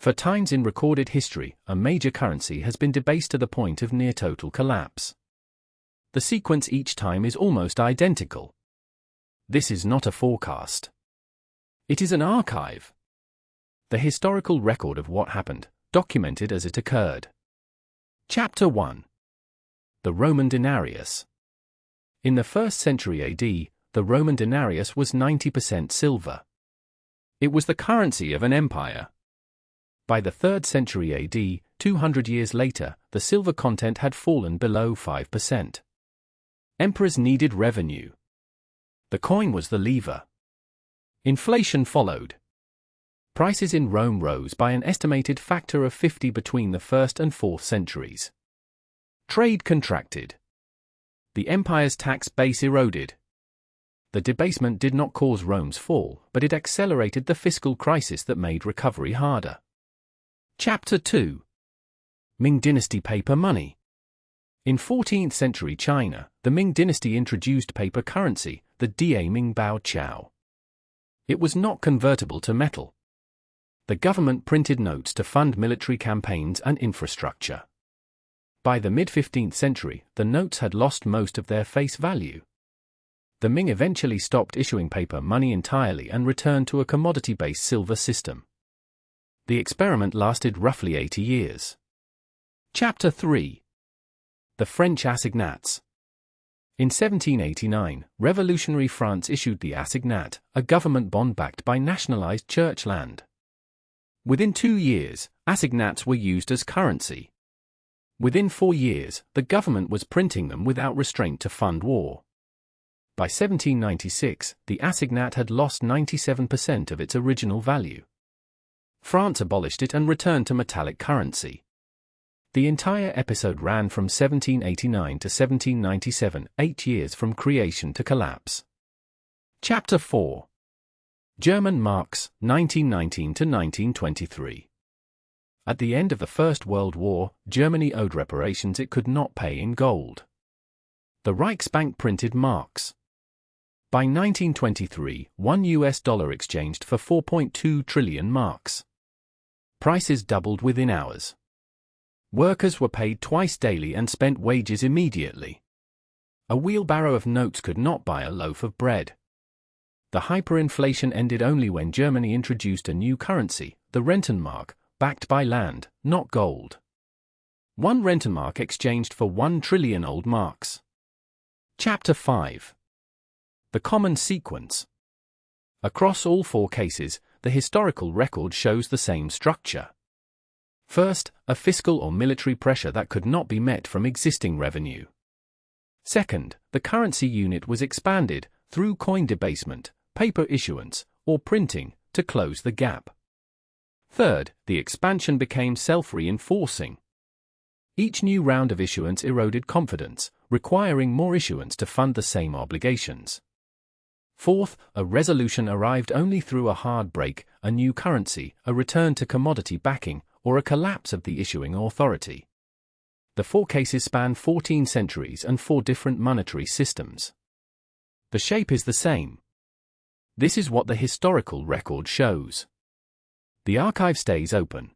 For times in recorded history, a major currency has been debased to the point of near total collapse. The sequence each time is almost identical. This is not a forecast. It is an archive. The historical record of what happened, documented as it occurred. Chapter 1. The Roman denarius. In the 1st century AD, the Roman denarius was 90% silver. It was the currency of an empire. By the 3rd century AD, 200 years later, the silver content had fallen below 5%. Emperors needed revenue. The coin was the lever. Inflation followed. Prices in Rome rose by an estimated factor of 50 between the 1st and 4th centuries. Trade contracted. The empire's tax base eroded. The debasement did not cause Rome's fall, but it accelerated the fiscal crisis that made recovery harder. Chapter 2. Ming Dynasty paper money. In 14th century China, the Ming Dynasty introduced paper currency, the Da Ming Bao Chao. It was not convertible to metal. The government printed notes to fund military campaigns and infrastructure. By the mid-15th century, the notes had lost most of their face value. The Ming eventually stopped issuing paper money entirely and returned to a commodity-based silver system. The experiment lasted roughly 80 years. Chapter 3. The French Assignats. In 1789, revolutionary France issued the Assignat, a government bond backed by nationalized church land. Within 2 years, assignats were used as currency. Within 4 years, the government was printing them without restraint to fund war. By 1796, the assignat had lost 97% of its original value. France abolished it and returned to metallic currency. The entire episode ran from 1789 to 1797, 8 years from creation to collapse. Chapter 4. German marks, 1919 to 1923. At the end of the First World War, Germany owed reparations it could not pay in gold. The Reichsbank printed marks. By 1923, $1 exchanged for 4.2 trillion marks. Prices doubled within hours. Workers were paid twice daily and spent wages immediately. A wheelbarrow of notes could not buy a loaf of bread. The hyperinflation ended only when Germany introduced a new currency, the Rentenmark, backed by land, not gold. 1 Rentenmark exchanged for 1 trillion old marks. Chapter 5. The common sequence. Across all 4 cases, the historical record shows the same structure. First, a fiscal or military pressure that could not be met from existing revenue. Second, the currency unit was expanded, through coin debasement, paper issuance, or printing, to close the gap. Third, the expansion became self-reinforcing. Each new round of issuance eroded confidence, requiring more issuance to fund the same obligations. Fourth, a resolution arrived only through a hard break, a new currency, a return to commodity backing, or a collapse of the issuing authority. The 4 cases span 14 centuries and 4 different monetary systems. The shape is the same. This is what the historical record shows. The archive stays open.